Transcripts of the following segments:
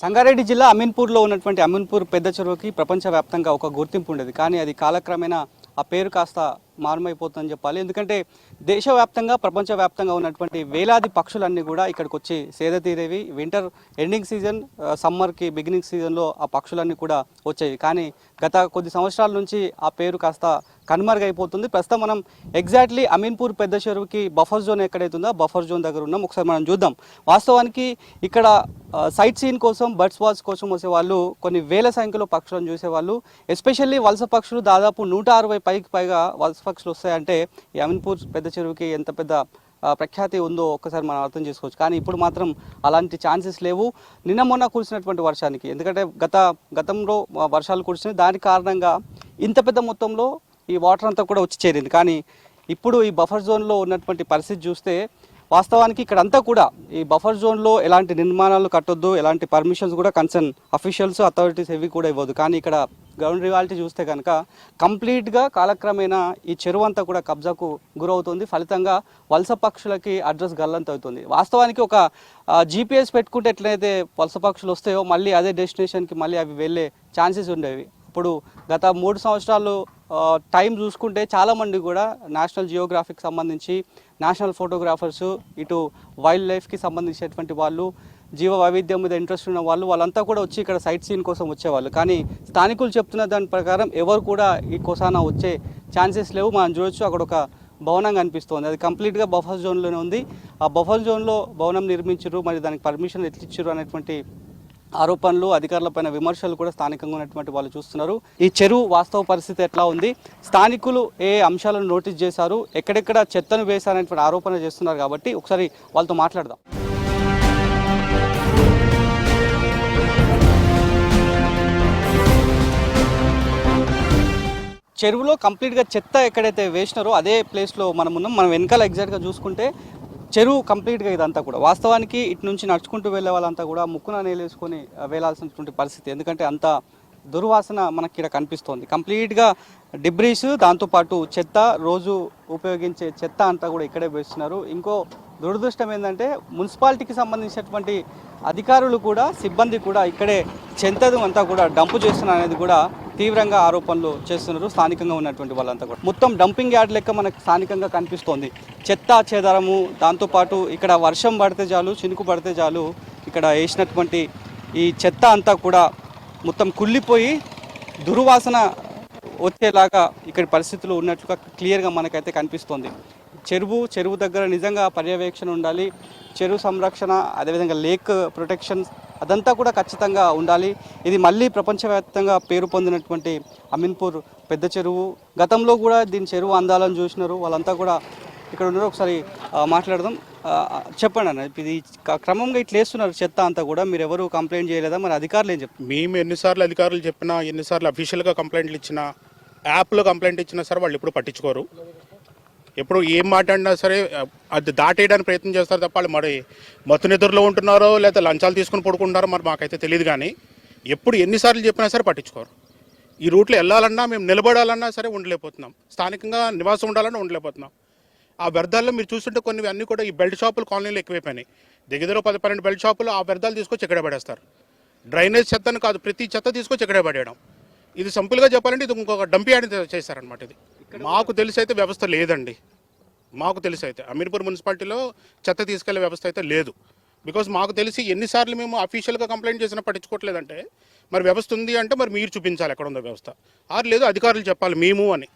సంగారెడ్డి జిల్లా అమీన్పూర్లో ఉన్నటువంటి అమీన్పూర్ పెద్ద చెరువుకి ప్రపంచవ్యాప్తంగా ఒక గుర్తింపు ఉండేది. కానీ అది కాలక్రమేణా ఆ పేరు కాస్త మారుమైపోతుందని చెప్పాలి. ఎందుకంటే దేశవ్యాప్తంగా ప్రపంచవ్యాప్తంగా ఉన్నటువంటి వేలాది పక్షులన్నీ కూడా ఇక్కడికి వచ్చి సేద తీరేవి. వింటర్ ఎండింగ్ సీజన్, సమ్మర్కి బిగినింగ్ సీజన్లో ఆ పక్షులన్నీ కూడా వచ్చేవి. కానీ గత కొద్ది సంవత్సరాల నుంచి ఆ పేరు కాస్త కనుమరుగైపోతుంది. ప్రస్తుతం మనం ఎగ్జాక్ట్లీ అమీన్పూర్ పెద్ద చెరువుకి బఫర్ జోన్ ఎక్కడైతుందో బఫర్ జోన్ దగ్గర ఉన్నాం. ఒకసారి మనం చూద్దాం. వాస్తవానికి ఇక్కడ సైట్ సీన్ కోసం, బర్డ్స్ వాచ్ కోసం వచ్చేవాళ్ళు కొన్ని వేల సంఖ్యలో పక్షులను చూసేవాళ్ళు. ఎస్పెషల్లీ వలస పక్షులు దాదాపు 160 పైగా వలస పక్షులు వస్తాయంటే ఈ అమీన్పూర్ పెద్ద చెరువుకి ఎంత పెద్ద ప్రఖ్యాతి ఉందో ఒక్కసారి మనం అర్థం చేసుకోవచ్చు. కానీ ఇప్పుడు మాత్రం అలాంటి ఛాన్సెస్ లేవు. నిన్న మొన్న కురిసినటువంటి వర్షానికి, ఎందుకంటే గతంలో వర్షాలు కురిసినాయి, దాని కారణంగా ఇంత పెద్ద మొత్తంలో ఈ వాటర్ అంతా కూడా వచ్చి చేరింది. కానీ ఇప్పుడు ఈ బఫర్ జోన్లో ఉన్నటువంటి పరిస్థితి చూస్తే వాస్తవానికి ఇక్కడంతా కూడా ఈ బఫర్ జోన్లో ఎలాంటి నిర్మాణాలు కట్టొద్దు, ఎలాంటి పర్మిషన్స్ కూడా కన్సర్న్ అఫీషియల్స్, అథారిటీస్ ఇవి కూడా ఇవ్వదు. కానీ ఇక్కడ గ్రౌండ్ రియాలిటీ చూస్తే కనుక కంప్లీట్గా కాలక్రమేణా ఈ చెరువు అంతా కూడా కబ్జాకు గురవుతుంది. ఫలితంగా వలస పక్షులకి అడ్రస్ గల్లంత అవుతుంది. వాస్తవానికి ఒక జీపీఎస్ పెట్టుకుంటే ఎట్లయితే వలస పక్షులు వస్తాయో మళ్ళీ అదే డెస్టినేషన్కి మళ్ళీ అవి వెళ్ళే ఛాన్సెస్ ఉండేవి. ఇప్పుడు గత 3 సంవత్సరాలు టైం చూసుకుంటే చాలామంది కూడా నేషనల్ జియోగ్రాఫిక్ సంబంధించి, నేషనల్ ఫోటోగ్రాఫర్సు, ఇటు వైల్డ్ లైఫ్కి సంబంధించినటువంటి వాళ్ళు, జీవ వైవిధ్యం మీద ఇంట్రెస్ట్ ఉన్న వాళ్ళంతా కూడా వచ్చి ఇక్కడ సైట్ సీన్ కోసం వచ్చేవాళ్ళు. కానీ స్థానికులు చెప్తున్న దాని ప్రకారం ఎవరు కూడా ఈ కోసానా వచ్చే ఛాన్సెస్ లేవు. మనం చూడొచ్చు, అక్కడ ఒక భవనం కనిపిస్తుంది. అది కంప్లీట్గా బఫర్ జోన్లోనే ఉంది. ఆ బఫర్ జోన్లో భవనం నిర్మించారు, మరి దానికి పర్మిషన్ ఎట్లా ఇచ్చారు అనేటువంటి ఆరోపణలు, అధికారులపైన విమర్శలు కూడా స్థానికంగా ఉన్నటువంటి వాళ్ళు చూస్తున్నారు. ఈ చెరువు వాస్తవ పరిస్థితి ఎట్లా ఉంది, స్థానికులు ఏ అంశాలను నోటీస్ చేశారు, ఎక్కడెక్కడ చెత్తను వేశారనేటువంటి ఆరోపణ చేస్తున్నారు. కాబట్టి ఒకసారి వాళ్ళతో మాట్లాడదాం. చెరువులో కంప్లీట్గా చెత్త ఎక్కడైతే వేసినారో అదే ప్లేస్లో మనం ఉన్నాం. మనం వెనకాల ఎగ్జాక్ట్గా చూసుకుంటే చెరువు కంప్లీట్గా ఇదంతా కూడా వాస్తవానికి ఇటు నుంచి నడుచుకుంటూ వెళ్ళే వాళ్ళంతా కూడా ముక్కున నేలేసుకొని వేలాల్సినటువంటి పరిస్థితి. ఎందుకంటే అంత దుర్వాసన మనకి ఇక్కడ కనిపిస్తోంది. కంప్లీట్గా డిబ్రీస్, దాంతోపాటు చెత్త, రోజు ఉపయోగించే చెత్త అంతా కూడా ఇక్కడే వేస్తున్నారు. ఇంకో దురదృష్టం ఏంటంటే మున్సిపాలిటీకి సంబంధించినటువంటి అధికారులు కూడా, సిబ్బంది కూడా ఇక్కడే చెత్తను అంతా కూడా డంపు చేస్తున్నారు అనేది కూడా తీవ్రంగా ఆరోపణలు చేస్తున్నారు స్థానికంగా ఉన్నటువంటి వాళ్ళంతా కూడా. మొత్తం డంపింగ్ యార్డ్ లెక్క మనకు స్థానికంగా కనిపిస్తోంది. చెత్త చెదారము, దాంతోపాటు ఇక్కడ వర్షం పడితే చాలు, చినుకు పడితే చాలు ఇక్కడ వేసినటువంటి ఈ చెత్త అంతా కూడా మొత్తం కుళ్ళిపోయి దుర్వాసన వచ్చేలాగా ఇక్కడ పరిస్థితులు ఉన్నట్లుగా క్లియర్గా మనకైతే కనిపిస్తోంది. చెరువు దగ్గర నిజంగా పర్యవేక్షణ ఉండాలి. చెరువు సంరక్షణ, అదేవిధంగా లేక్ ప్రొటెక్షన్ అదంతా కూడా ఖచ్చితంగా ఉండాలి. ఇది మళ్ళీ ప్రపంచవ్యాప్తంగా పేరు పొందినటువంటి అమీన్పూర్ పెద్ద చెరువు. గతంలో కూడా దీని చెరువు అందాలను చూసినారు వాళ్ళంతా కూడా ఇక్కడ ఉన్నారు. ఒకసారి మాట్లాడదాం. చెప్పండి అన్న, ఇది క్రమంగా ఇట్లా వేస్తున్నారు చెత్త అంతా కూడా, మీరు ఎవరు కంప్లైంట్ చేయలేదా? మరి అధికారులు ఏం చెప్తారు? మేము ఎన్నిసార్లు అధికారులు చెప్పినా, ఎన్నిసార్లు అఫీషియల్గా కంప్లైంట్లు ఇచ్చినా, యాప్లో కంప్లైంట్ ఇచ్చినా సరే వాళ్ళు ఎప్పుడు పట్టించుకోరు. ఎప్పుడు ఏం మాట్లాడినా సరే అది దాటేయడానికి ప్రయత్నం చేస్తారు తప్ప వాళ్ళు మరి మత్తు నిద్రలో ఉంటున్నారో లేదా లంచాలు తీసుకుని పడుకుంటున్నారో మరి మాకైతే తెలియదు. కానీ ఎప్పుడు ఎన్నిసార్లు చెప్పినా సరే పట్టించుకోరు. ఈ రూట్లో వెళ్ళాలన్నా, మేము నిలబడాలన్నా సరే ఉండలేకపోతున్నాం. స్థానికంగా నివాసం ఉండాలన్నా ఉండలేకపోతున్నాం. ఆ వ్యర్థాల్లో మీరు చూస్తుంటే కొన్ని అన్నీ కూడా ఈ బెల్ట్ షాపులు కాలనీలో ఎక్కువైపోయినాయి. దగ్గర 10-12 బెల్ట్ షాపులు ఆ వ్యర్థాలు తీసుకొచ్చి ఇక్కడే పడేస్తారు. డ్రైనేజ్ చెత్తను కాదు, ప్రతి చెత్త తీసుకొచ్చి ఇక్కడే పడేయడం. ఇది సింపుల్గా చెప్పాలంటే ఇది ఇంకొక డంప్ యార్డ్ చేశారనమాట. ఇది మాకు తెలిసి అయితే వ్యవస్థ లేదండి. మాకు తెలిసి అయితే అమీర్పూర్ మున్సిపాలిటీలో చెత్త తీసుకెళ్లే వ్యవస్థ అయితే లేదు. బికాజ్ మాకు తెలిసి ఎన్నిసార్లు మేము అఫీషియల్గా కంప్లైంట్ చేసినా పట్టించుకోవట్లేదంటే మరి వ్యవస్థ ఉంది అంటే మరి మీరు చూపించాలి ఎక్కడ ఉందో వ్యవస్థ. లేదు అధికారులు చెప్పాలి మేము అని.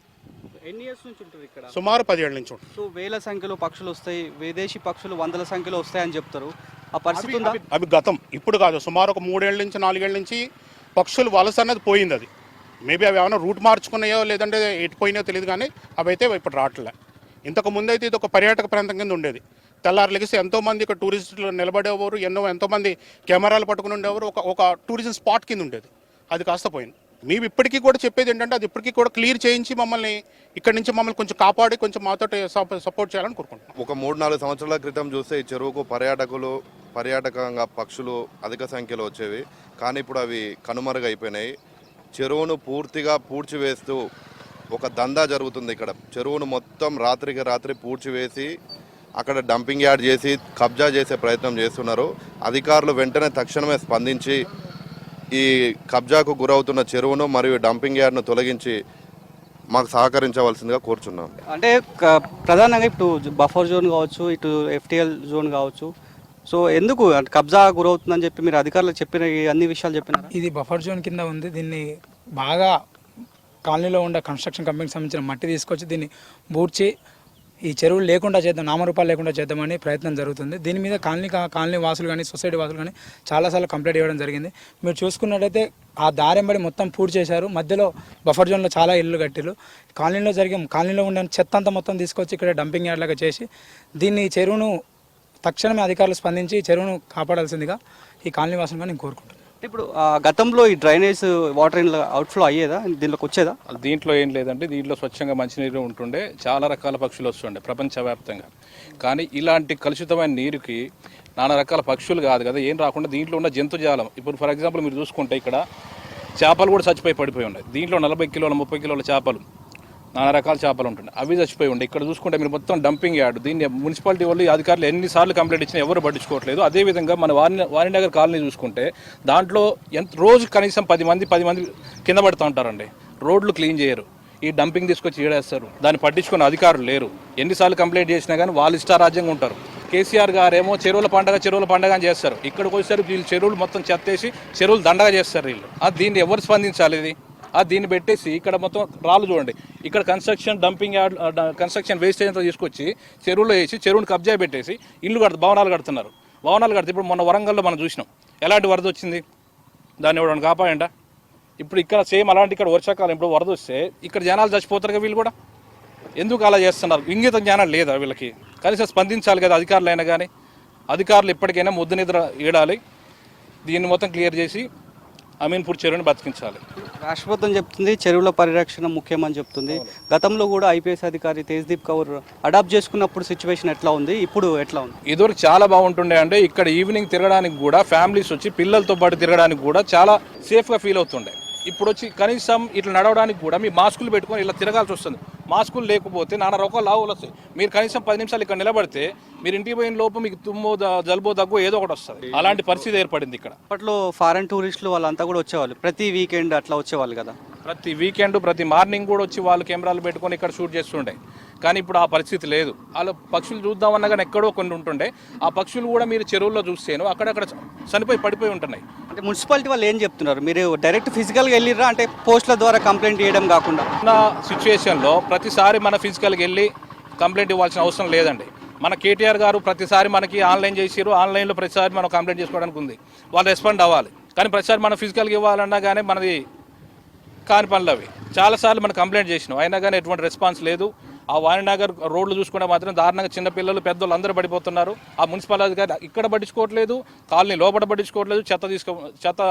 ఎన్ని ఇయర్స్ నుంచి ఉంటుంది ఇక్కడ? సుమారు 10 ఏళ్ళ నుంచి ఉంటుంది. సో వేల సంఖ్యలో పక్షులు వస్తాయి, విదేశీ పక్షులు వందల సంఖ్యలో వస్తాయని చెప్తారు. ఆ పరిస్థితి ఉందా? అవి గతం, ఇప్పుడు కాదు, సుమారు ఒక 3 ఏళ్ళ నుంచి 4 ఏళ్ళ నుంచి పక్షులు వలస అనేది పోయింది. అది మేబీ అవి ఏమైనా రూట్ మార్చుకున్నాయో లేదంటే ఎటుపోయినాయో తెలియదు. కానీ అవి అయితే ఇప్పుడు రావట్లే. ఇంతకు ముందు అయితే ఇది ఒక పర్యాటక ప్రాంతం కింద ఉండేది. తెల్లారు లెగిసి ఎంతోమంది ఇక్కడ టూరిస్టులు నిలబడేవారు, ఎంతోమంది కెమెరాలు పట్టుకుని ఉండేవారు. ఒక టూరిజం స్పాట్ కింద ఉండేది. అది కాస్త పోయింది. మేము ఇప్పటికీ కూడా చెప్పేది ఏంటంటే అది ఇప్పటికీ కూడా క్లియర్ చేయించి మమ్మల్ని ఇక్కడి నుంచి కొంచెం కాపాడి కొంచెం మాతో సపోర్ట్ చేయాలని కోరుకుంటున్నాం. ఒక 3-4 సంవత్సరాల క్రితం చూస్తే ఈ చెరువుకు పర్యాటకంగా పక్షులు అధిక సంఖ్యలో వచ్చేవి. కానీ ఇప్పుడు అవి కనుమరుగైపోయినాయి. చెరువును పూర్తిగా పూడ్చివేస్తూ ఒక దందా జరుగుతుంది ఇక్కడ. చెరువును మొత్తం రాత్రికి రాత్రి పూడ్చివేసి అక్కడ డంపింగ్ యార్డ్ చేసి కబ్జా చేసే ప్రయత్నం చేస్తున్నారు. అధికారులు వెంటనే తక్షణమే స్పందించి ఈ కబ్జాకు గురవుతున్న చెరువును మరియు డంపింగ్ యార్డ్ను తొలగించి మాకు సహకరించవలసిందిగా కోరుచున్నాం. అంటే ప్రధానంగా ఇటు బఫర్ జోన్ కావచ్చు, ఇటు ఎఫ్టీఎల్ జోన్ కావచ్చు, సో ఎందుకు అంటే కబ్జా గురవుతుందని చెప్పి మీరు అధికారులకు చెప్పిన ఈ అన్ని విషయాలు చెప్పినారా? ఇది బఫర్ జోన్ కింద ఉంది. దీన్ని బాగా కాలనీలో ఉండే కన్స్ట్రక్షన్ కంపెనీకి సంబంధించిన మట్టి తీసుకొచ్చి దీన్ని బూడ్చి ఈ చెరువులు లేకుండా చేద్దాం, నామరూపాలు లేకుండా చేద్దామని ప్రయత్నం జరుగుతుంది. దీని మీద కాలనీ వాసులు కానీ సొసైటీ వాసులు కానీ చాలాసార్లు కంప్లైంట్ ఇవ్వడం జరిగింది. మీరు చూసుకున్నట్టయితే ఆ దారెంబడి మొత్తం పూర్తి చేశారు. మధ్యలో బఫర్ జోన్లో చాలా ఇల్లు కట్టిలు. కాలనీలో ఉండే చెత్త అంతా మొత్తం తీసుకొచ్చి ఇక్కడ డంపింగ్ యార్డ్ లాగా చేసి దీన్ని చెరువును తక్షణమే అధికారులు స్పందించి చెరువును కాపాడాల్సిందిగా ఈ కాలనీ వాసులుగా నేను కోరుకుంటున్నాను. ఇప్పుడు గతంలో ఈ డ్రైనేజ్ వాటర్ అవుట్ఫ్లో అయ్యేదా, దీంట్లోకి వచ్చేదా? దీంట్లో ఏం లేదండి. దీంట్లో స్వచ్ఛంగా మంచినీరు ఉంటుండే, చాలా రకాల పక్షులు వస్తుండే ప్రపంచవ్యాప్తంగా. కానీ ఇలాంటి కలుషితమైన నీరుకి నానా రకాల పక్షులు కాదు కదా ఏం రాకుండా దీంట్లో ఉన్న జంతుజాలం, ఇప్పుడు ఫర్ ఎగ్జాంపుల్ మీరు చూసుకుంటే ఇక్కడ చేపలు కూడా చచ్చిపోయి పడిపోయి ఉన్నాయి. దీంట్లో 40 కిలోల 30 కిలోల చేపలు, నానా రకాల చేపలు ఉంటుండే, అవి చచ్చిపోయి ఉండే. ఇక్కడ చూసుకుంటే మీరు మొత్తం డంపింగ్ యార్డ్. దీన్ని మున్సిపాలిటీ వాళ్ళు అధికారులు ఎన్నిసార్లు కంప్లైంట్ ఇచ్చినా ఎవరు పట్టించుకోవట్లేదు. అదేవిధంగా మన వాణినగర్ కాలనీ చూసుకుంటే దాంట్లో రోజు కనీసం 10 మంది కింద పడుతూ ఉంటారండి. రోడ్లు క్లీన్ చేయరు, ఈ డంపింగ్ తీసుకొచ్చి ఏడేస్తారు. దాన్ని పట్టించుకున్న అధికారులు లేరు. ఎన్నిసార్లు కంప్లైంట్ చేసినా కానీ వాళ్ళు ఇష్టారాజ్యంగా ఉంటారు. కేసీఆర్ గారేమో చెరువుల పండగ అని చేస్తారు. ఇక్కడికి వచ్చేసరికి వీళ్ళు చెరువులు మొత్తం చెత్తేసి చెరువులు దండగా చేస్తారు వీళ్ళు. దీన్ని ఎవరు స్పందించాలి? ఇది దీన్ని పెట్టేసి ఇక్కడ మొత్తం రాళ్ళు చూడండి, ఇక్కడ డంపింగ్ యార్డ్ కన్స్ట్రక్షన్ వేస్టేజ్ అంతా తీసుకొచ్చి చెరువులో వేసి చెరువుని కబ్జా పెట్టేసి భవనాలు కడుతున్నారు. ఇప్పుడు మొన్న వరంగల్లో మనం చూసినాం ఎలాంటి వరద వచ్చింది, దాన్ని ఎవరైనా కాపాడంట. ఇప్పుడు ఇక్కడ సేమ్ అలాంటి ఇక్కడ వర్షాకాలం ఇప్పుడు వరద వస్తే ఇక్కడ జనాలు చచ్చిపోతారు కదా. వీళ్ళు కూడా ఎందుకు అలా చేస్తున్నారు? ఇంగిత జ్ఞానం లేదా వీళ్ళకి? కనీసం స్పందించాలి కదా అధికారులు అయినా కానీ. అధికారులు ఎప్పటికైనా ముద్దు నిద్ర ఏడాలి, దీన్ని మొత్తం క్లియర్ చేసి అమీన్పూర్ చెరువుని బతికించాలి. రాష్ట్ర ప్రభుత్వం చెప్తుంది చెరువుల పరిరక్షణ ముఖ్యమని చెప్తుంది. గతంలో కూడా ఐపీఎస్ అధికారి తేజ్దీప్ కౌర్ అడాప్ట్ చేసుకున్నప్పుడు సిచ్యువేషన్ ఎట్లా ఉంది, ఇప్పుడు ఎట్లా ఉంది? ఇదివరకు చాలా బాగుంటుండే. అంటే ఇక్కడ ఈవినింగ్ తిరగడానికి కూడా ఫ్యామిలీస్ వచ్చి పిల్లలతో పాటు తిరగడానికి కూడా చాలా సేఫ్గా ఫీల్ అవుతుండే. ఇప్పుడు వచ్చి కనీసం ఇట్లా నడవడానికి కూడా మీ మాస్కులు పెట్టుకొని ఇలా తిరగాల్సి వస్తుంది. మాస్కులు లేకపోతే నానా రకాల లావులు వస్తాయి. మీరు కనీసం 10 నిమిషాలు ఇక్కడ నిలబడితే మీరు ఇంటికి పోయిన లోపు మీకు తుమ్మో జలుబో దగ్గు ఏదో ఒకటి వస్తుంది. అలాంటి పరిస్థితి ఏర్పడింది ఇక్కడ. అప్పట్లో ఫారెన్ టూరిస్టులు వాళ్ళంతా కూడా వచ్చేవాళ్ళు, ప్రతి వీకెండ్ అట్లా వచ్చేవాళ్ళు కదా. ప్రతి వీకెండ్ ప్రతి మార్నింగ్ కూడా వచ్చి వాళ్ళు కెమెరాలు పెట్టుకొని ఇక్కడ షూట్ చేస్తుండే. కానీ ఇప్పుడు ఆ పరిస్థితి లేదు. వాళ్ళు పక్షులు చూద్దామన్నా కానీ ఎక్కడో కొన్ని ఉంటుండే. ఆ పక్షులు కూడా మీరు చెరువుల్లో చూస్తేను అక్కడక్కడ పడిపోయి ఉంటున్నాయి. అంటే మున్సిపాలిటీ వాళ్ళు ఏం చెప్తున్నారు? మీరు డైరెక్ట్ ఫిజికల్గా వెళ్ళిరా, అంటే పోస్టుల ద్వారా కంప్లైంట్ చేయడం కాకుండా? ఉన్న సిచ్యువేషన్లో ప్రతిసారి మన ఫిజికల్గా వెళ్ళి కంప్లైంట్ ఇవ్వాల్సిన అవసరం లేదండి. మన కేటీఆర్ గారు ప్రతిసారి మనకి ఆన్లైన్ చేసిరు, ఆన్లైన్లో ప్రతిసారి మనం కంప్లైంట్ చేసుకోవడానికి ఉంది, వాళ్ళు రెస్పాండ్ అవ్వాలి. కానీ ప్రతిసారి మనం ఫిజికల్గా ఇవ్వాలన్నా కానీ మనది కాని పనులు అవి. చాలాసార్లు మనం కంప్లైంట్ చేసినాం, అయినా కానీ ఎటువంటి రెస్పాన్స్ లేదు. ఆ వాణినగర్ రోడ్లు చూసుకుంటే మాత్రం దారుణంగా చిన్నపిల్లలు పెద్దోళ్ళు అందరూ పడిపోతున్నారు. ఆ మున్సిపల్ అధికారి ఇక్కడ పట్టించుకోవట్లేదు, కాలనీ లోపల పట్టించుకోవట్లేదు, చెత్త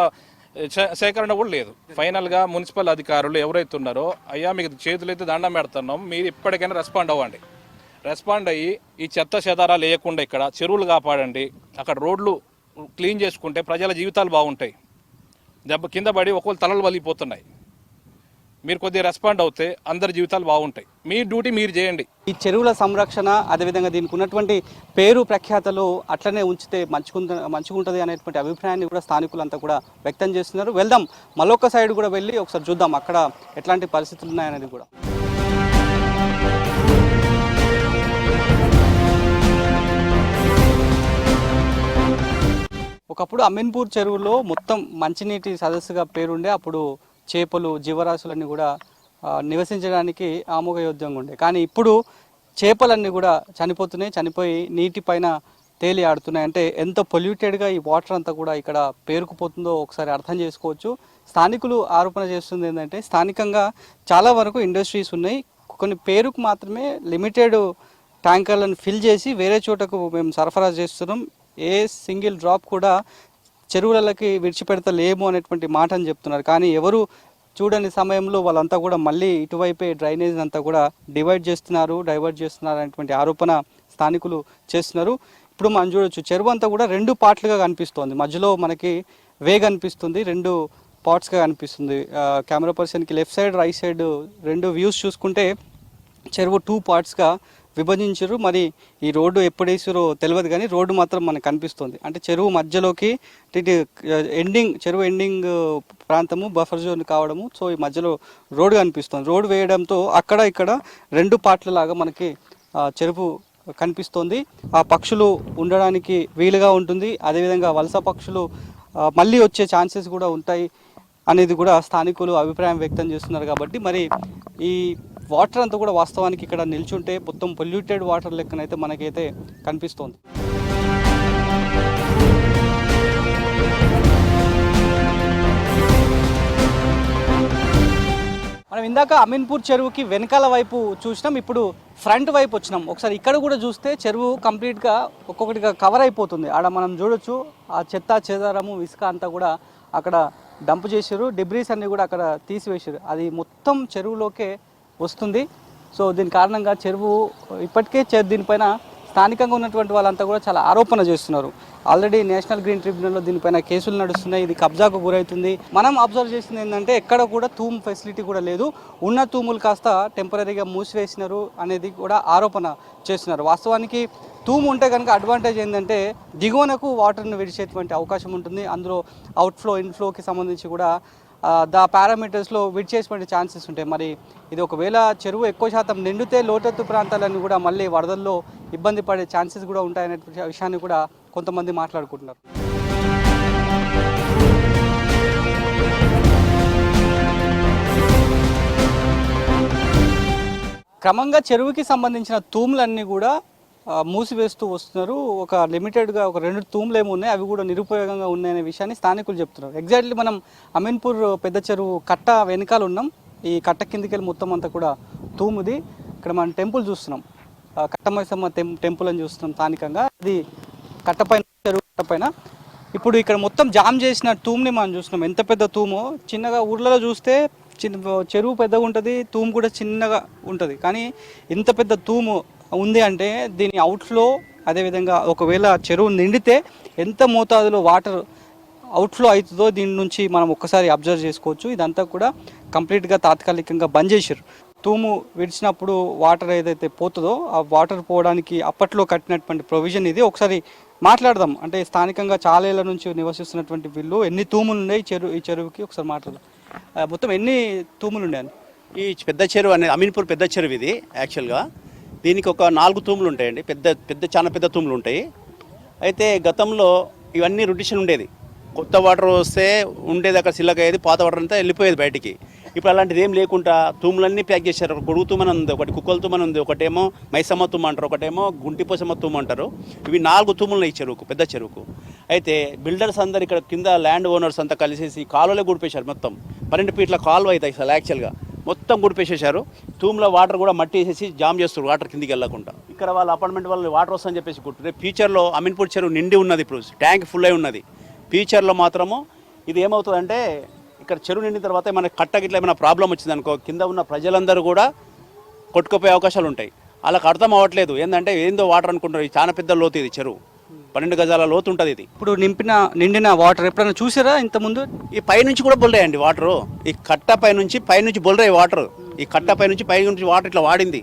సేకరణ కూడా లేదు. ఫైనల్గా మున్సిపల్ అధికారులు ఎవరైతే ఉన్నారో, అయ్యా మీకు చేతులైతే దండం పెడుతున్నాం, మీరు ఇప్పటికైనా రెస్పాండ్ అవ్వండి. రెస్పాండ్ అయ్యి ఈ చెత్త చెదారాలు వేయకుండా ఇక్కడ చెరువులు కాపాడండి. అక్కడ రోడ్లు క్లీన్ చేసుకుంటే ప్రజల జీవితాలు బాగుంటాయి. కింద పడి ఒకళ్ళు తలలు వలిగిపోతున్నాయి. మీరు కొద్దిగా రెస్పాండ్ అవుతే అందరి జీవితాలు బాగుంటాయి. మీ డ్యూటీ మీరు చేయండి. ఈ చెరువుల సంరక్షణ, అదేవిధంగా దీనికి ఉన్నటువంటి పేరు ప్రఖ్యాతలు అట్లనే ఉంచితే మంచిగుంటుంది అనేటువంటి అభిప్రాయాన్ని కూడా స్థానికులంతా కూడా వ్యక్తం చేస్తున్నారు. వెళ్దాం, మరొక సైడ్ కూడా వెళ్ళి ఒకసారి చూద్దాం అక్కడ ఎట్లాంటి పరిస్థితులు ఉన్నాయనేది కూడా. ఒకప్పుడు అమీన్పూర్ చెరువులో మొత్తం మంచినీటి సదస్సుగా పేరుండే, అప్పుడు చేపలు జీవరాశులన్నీ కూడా నివసించడానికి ఆమోఘయోగ్యంగా ఉండే. కానీ ఇప్పుడు చేపలన్నీ కూడా చనిపోయి నీటిపైన తేలి ఆడుతున్నాయి. అంటే ఎంత పొల్యూటెడ్గా ఈ వాటర్ అంతా కూడా ఇక్కడ పేరుకుపోతుందో ఒకసారి అర్థం చేసుకోవచ్చు. స్థానికులు ఆరోపణ చేస్తుంది ఏంటంటే స్థానికంగా చాలా వరకు ఇండస్ట్రీస్ ఉన్నాయి, కొన్ని పేరుకు మాత్రమే లిమిటెడ్ ట్యాంకర్లను ఫిల్ చేసి వేరే చోటకు మేము సరఫరా చేస్తున్నాం, ఏ సింగిల్ డ్రాప్ కూడా చెరువులకి విడిచిపెడతలేము అనేటువంటి మాట అని చెప్తున్నారు. కానీ ఎవరు చూడని సమయంలో వాళ్ళంతా కూడా మళ్ళీ ఇటువైపే డ్రైనేజ్ అంతా కూడా డైవర్ట్ చేస్తున్నారు అనేటువంటి ఆరోపణ స్థానికులు చేస్తున్నారు. ఇప్పుడు మనం చూడొచ్చు చెరువు అంతా కూడా 2 పార్ట్లుగా కనిపిస్తోంది. మధ్యలో మనకి వే కనిపిస్తుంది, 2 పార్ట్స్గా కనిపిస్తుంది. కెమెరా పర్సన్కి left side right side 2 views చూసుకుంటే చెరువు 2 పార్ట్స్గా విభజించారు. మరి ఈ రోడ్డు ఎప్పుడు వేసారో తెలియదు కానీ రోడ్డు మాత్రం మనకు కనిపిస్తుంది. అంటే చెరువు మధ్యలోకి చెరువు ఎండింగ్ ప్రాంతము బఫర్ జోన్ కావడము. సో ఈ మధ్యలో రోడ్డు కనిపిస్తుంది. రోడ్డు వేయడంతో అక్కడ ఇక్కడ 2 పార్ట్ల లాగా మనకి చెరువు కనిపిస్తుంది. ఆ పక్షులు ఉండడానికి వీలుగా ఉంటుంది. అదేవిధంగా వలస పక్షులు మళ్ళీ వచ్చే ఛాన్సెస్ కూడా ఉంటాయి అనేది కూడా స్థానికులు అభిప్రాయం వ్యక్తం చేస్తున్నారు. కాబట్టి మరి ఈ వాటర్ అంతా కూడా వాస్తవానికి ఇక్కడ నిల్చుంటే మొత్తం పొల్యూటెడ్ వాటర్ లెక్కనైతే మనకైతే కనిపిస్తోంది. మనం ఇందాక అమీన్పూర్ చెరువుకి వెనకాల వైపు చూసినాం, ఇప్పుడు ఫ్రంట్ వైపు వచ్చినాం. ఒకసారి ఇక్కడ కూడా చూస్తే చెరువు కంప్లీట్గా ఒక్కొక్కటిగా కవర్ అయిపోతుంది. ఆడ మనం చూడొచ్చు ఆ చెత్త చెదారము ఇసుక అంతా కూడా అక్కడ డంప్ చేసారు. డిబ్రీస్ అన్ని కూడా అక్కడ తీసివేసారు. అది మొత్తం చెరువులోకే వస్తుంది. సో దీని కారణంగా చెరువు ఇప్పటికే దీనిపైన స్థానికంగా ఉన్నటువంటి వాళ్ళంతా కూడా చాలా ఆరోపణ చేస్తున్నారు. ఆల్రెడీ నేషనల్ గ్రీన్ ట్రిబ్యునల్లో దీనిపైన కేసులు నడుస్తున్నాయి. ఇది కబ్జాకు గురవుతుంది. మనం అబ్జర్వ్ చేసింది ఏంటంటే ఎక్కడ కూడా తూము ఫెసిలిటీ కూడా లేదు. ఉన్న తూములు కాస్త టెంపరీగా మూసివేసినారు అనేది కూడా ఆరోపణ చేస్తున్నారు. వాస్తవానికి తూము ఉంటే కనుక అడ్వాంటేజ్ ఏంటంటే దిగువనకు వాటర్ని విడిచేటువంటి అవకాశం ఉంటుంది. అందులో అవుట్ఫ్లో ఇన్ఫ్లోకి సంబంధించి కూడా పారామీటర్స్లో విడిచేటువంటి ఛాన్సెస్ ఉంటాయి. మరి ఇది ఒకవేళ చెరువు ఎక్కువ శాతం నిండితే లోతట్టు ప్రాంతాలన్నీ కూడా మళ్ళీ వరదల్లో ఇబ్బంది పడే ఛాన్సెస్ కూడా ఉంటాయనే విషయాన్ని కూడా కొంతమంది మాట్లాడుకుంటున్నారు. క్రమంగా చెరువుకి సంబంధించిన తూములన్నీ కూడా మూసివేస్తూ వస్తున్నారు. ఒక లిమిటెడ్గా ఒక 2 తూములు ఏమో ఉన్నాయి, అవి కూడా నిరుపయోగంగా ఉన్నాయనే విషయాన్ని స్థానికులు చెప్తున్నారు. ఎగ్జాక్ట్లీ మనం అమీన్పూర్ పెద్ద చెరువు కట్ట వెనకాల ఉన్నాం. ఈ కట్ట కిందికి వెళ్ళి మొత్తం అంతా కూడా తూముది. ఇక్కడ మనం టెంపుల్ చూస్తున్నాం, కట్టమైసమ్మ టెంపుల్ అని చూస్తున్నాం స్థానికంగా. అది కట్టపైన, చెరువు కట్టపైన. ఇప్పుడు ఇక్కడ మొత్తం జామ్ చేసిన తూముని మనం చూస్తున్నాం. ఎంత పెద్ద తూమో. చిన్నగా ఊర్లలో చూస్తే చెరువు పెద్దగా ఉంటుంది, తూము కూడా చిన్నగా ఉంటుంది. కానీ ఇంత పెద్ద తూము ఉంది అంటే దీని అవుట్ఫ్లో, అదేవిధంగా ఒకవేళ చెరువు నిండితే ఎంత మోతాదులో వాటర్ అవుట్ఫ్లో అవుతుందో దీని నుంచి మనం ఒక్కసారి అబ్జర్వ్ చేసుకోవచ్చు. ఇదంతా కూడా కంప్లీట్గా తాత్కాలికంగా బంద్ చేశారు. తూము విడిచినప్పుడు వాటర్ ఏదైతే పోతుందో ఆ వాటర్ పోవడానికి అప్పట్లో కట్టినటువంటి ప్రొవిజన్ ఇది. ఒకసారి మాట్లాడదాం. అంటే స్థానికంగా చాలా ఏళ్ళ నుంచి నివసిస్తున్నటువంటి వీళ్ళు ఎన్ని తూములు ఉన్నాయి ఈ చెరువుకి ఒకసారి మాట్లాడదాం. మొత్తం ఎన్ని తూములు ఉన్నాయని? ఈ పెద్ద చెరువు అనేది అమీన్పూర్ పెద్ద చెరువు ఇది. యాక్చువల్గా దీనికి ఒక 4 తూములు ఉంటాయండి. చాలా పెద్ద తూములు ఉంటాయి. అయితే గతంలో ఇవన్నీ రొటేషన్ ఉండేది. కొత్త వాటర్ వస్తే ఉండేది అక్కడ సిల్లగా అయ్యేది, పాత వాటర్ అంతా వెళ్ళిపోయేది బయటికి. ఇప్పుడు అలాంటిది ఏం లేకుండా తూములన్నీ ప్యాక్ చేశారు. ఒక గొడుగు తూమని ఉంది, ఒకటి కుక్కల తూమని ఉంది, ఒకటేమో మైసమ్మ తూమ అంటారు, ఒకటేమో గుంటిపోసమ్మ తూమ అంటారు. ఇవి 4 తూములు ఈ చెరువుకు, పెద్ద చెరువుకు. అయితే బిల్డర్స్ అందరు ఇక్కడ కింద ల్యాండ్ ఓనర్స్ అంతా కలిసేసి కాలువలే గుడిపేశారు. మొత్తం 12 ఫీట్ల కాలువ అవుతాయి అసలు యాక్చువల్గా. మొత్తం గుడిపేసేశారు. తూములో వాటర్ కూడా మట్టి వేసేసి జామ్ చేస్తారు వాటర్ కిందికి వెళ్ళకుండా. ఇక్కడ వాళ్ళ అపార్ట్మెంట్ వాళ్ళు వాటర్ వస్తుందని చెప్పేసి కుట్టు. ఫ్యూచర్లో అమీన్పూర్ చెరువు నిండి ఉన్నది, ఇప్పుడు ట్యాంక్ ఫుల్ అయి ఉన్నది. ఫ్యూచర్లో మాత్రము ఇది ఏమవుతుందంటే ఇక్కడ చెరువు నిండిన తర్వాత మన కట్టగిట్ల ఏమైనా ప్రాబ్లం వచ్చిందనుకో కింద ఉన్న ప్రజలందరూ కూడా కొట్టుకుపోయే అవకాశాలు ఉంటాయి. వాళ్ళకి అర్థం అవ్వట్లేదు. ఏంటంటే ఏందో వాటర్ అనుకుంటారు. ఇది చాలా పెద్ద లోతు, ఇది చెరువు 12 గజాల లోతు ఉంటుంది ఇది. ఇప్పుడు నిండిన వాటర్ ఎప్పుడైనా చూసారా ఇంతకుముందు? ఈ పైనుంచి కూడా బొల్లరాయండి వాటరు. ఈ కట్ట పైనుంచి బొల్లరాయి వాటర్. ఈ కట్ట పైనుంచి వాటర్ ఇట్లా వాడింది.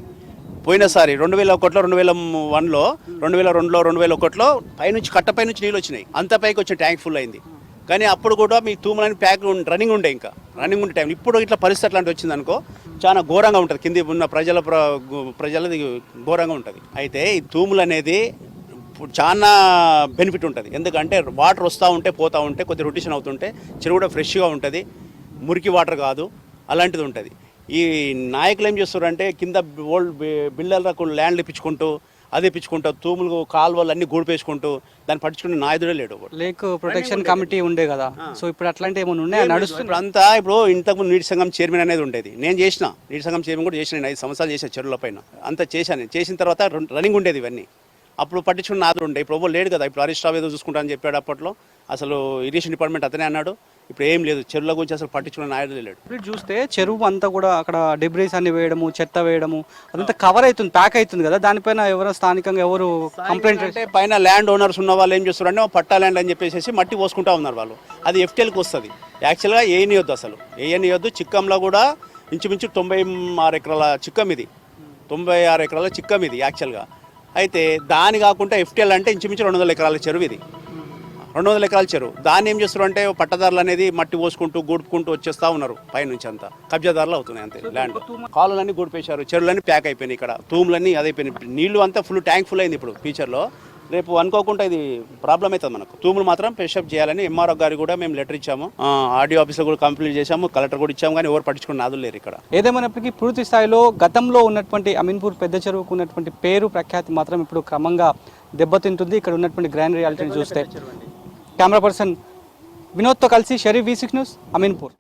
పోయినసారి 2001లో, 2001లో, 2002లో, 2001లో పైనుంచి కట్ట పైనుంచి నీళ్ళు వచ్చినాయి. అంత పైకి వచ్చే ట్యాంక్ ఫుల్ అయింది. కానీ అప్పుడు కూడా మీ తూములని ప్యాక్ రన్నింగ్ ఉండే, ఇంకా రన్నింగ్ ఉండే టైం. ఇప్పుడు ఇట్లా పరిస్థితి అట్లాంటి వచ్చింది అనుకో చాలా ఘోరంగా ఉంటుంది. కింది ఉన్న ప్రజలది ఘోరంగా ఉంటుంది. అయితే ఈ తూములు అనేది చాలా బెనిఫిట్ ఉంటుంది. ఎందుకంటే వాటర్ వస్తూ ఉంటే పోతూ ఉంటే కొద్ది రొటేషన్ అవుతుంటే చెరువు కూడా ఫ్రెష్గా ఉంటుంది, మురికి వాటర్ కాదు, అలాంటిది ఉంటుంది. ఈ నాయకులు ఏం చేస్తారంటే కింద ఓల్డ్ బిల్డర్లకు ల్యాండ్లు ఇప్పించుకుంటూ అది ఇప్పించుకుంటూ తూములు కాలువలు అన్ని గూడిపేసుకుంటూ దాన్ని పట్టించుకునే నాయకుడే లేడు. లేక్ ప్రొటెక్షన్ కమిటీ ఉండే కదా, సో ఇప్పుడు అట్లాంటి ఏమైనా ఉన్నాయా నడుస్తుంది? ఇప్పుడు అంతా ఇప్పుడు ఇంతకుముందు నీటి సంఘం చైర్మన్ అనేది ఉండేది. నేను చేసిన నీటి సంఘం చైర్మన్ కూడా చేసిన, 5 సంవత్సరాలు చేసిన చెరువుల పైన అంతా చేశాను. చేసిన తర్వాత రన్నింగ్ ఉండేది ఇవన్నీ. అప్పుడు పట్టించుకున్న నాదుడు ఉండే. ఇప్పుడు లేడు కదా. ఇప్పుడు హరీష్ రావు ఏదో చూసుకుంటానని చెప్పాడు. అప్పట్లో అసలు ఇరిగేషన్ డిపార్ట్మెంట్ అతనే అన్నాడు. ఇప్పుడు ఏం లేదు, చెరువుల గురించి అసలు పట్టించుకున్న నాయుడు లేడు. ఇప్పుడు చూస్తే చెరువు అంతా కూడా అక్కడ డిబ్రీస్ అన్ని వేయడము, చెత్త వేయడము, అదంతా కవర్ అవుతుంది, ప్యాక్ అవుతుంది కదా. దానిపైన ఎవరు స్థానికంగా ఎవరు కంప్లైంట్ అంటే పైన ల్యాండ్ ఓనర్స్ ఉన్న వాళ్ళు ఏం చేస్తారంటే పట్టా ల్యాండ్ అని చెప్పేసి మట్టి పోసుకుంటా ఉన్నారు వాళ్ళు. అది ఎఫ్టీఎల్కి వస్తుంది. యాక్చువల్గా వేయనియొద్దు, అసలు వేయనియొద్దు. చిక్కంలో కూడా ఇంచుమించు 96 ఎకరాల చిక్కం ఇది. 96 ఎకరాల చిక్కం ఇది యాక్చువల్గా. అయితే దాని కాకుండా ఎఫ్టీఎల్ అంటే ఇంచుమించు 200 ఎకరాల చెరువు ఇది. 200 ఎకరాల చెరువు. దాన్ని ఏం చేస్తారు అంటే పట్టదారులు అనేది మట్టి పోసుకుంటూ గూడుపుకుంటూ వచ్చేస్తూ ఉన్నారు పైనుంచి అంతా. కబ్జాదారులు అవుతున్నాయి అంతే. ల్యాండ్ కాలువలన్నీ గూడిపేశారు, చెరువులన్నీ ప్యాక్ అయిపోయినాయి, ఇక్కడ తూములన్నీ అదైపోయినాయి. నీళ్లు అంతా ఫుల్ ట్యాంక్ ఫుల్ అయింది ఇప్పుడు ఫ్యూచర్లో. రేపు అనుకోకుండా ఇది ప్రాబ్లం అవుతుంది మనకు. తూములు మాత్రం ఫ్రెష్అప్ చేయాలని ఎంఆర్ఓ గారికి కూడా మేము లెటర్ ఇచ్చాము, ఆర్డీఓ ఆఫీస్లో కూడా కంప్లీట్ చేశాము, కలెక్టర్ కూడా ఇచ్చాము, కానీ ఎవరు పట్టించుకుని నాదులు లేరు ఇక్కడ. ఏదేమైనప్పటికీ పూర్తి స్థాయిలో గతంలో ఉన్నటువంటి అమీన్పూర్ పెద్ద చెరువుకు ఉన్నటువంటి పేరు ప్రఖ్యాతి మాత్రం ఇప్పుడు క్రమంగా దెబ్బతింటుంది ఇక్కడ ఉన్నటువంటి గ్రాండ్ రియాలిటీని చూస్తే. కెమెరా పర్సన్ వినోద్తో కలిసి షరీఫ్, V6 న్యూస్, అమీన్పూర్.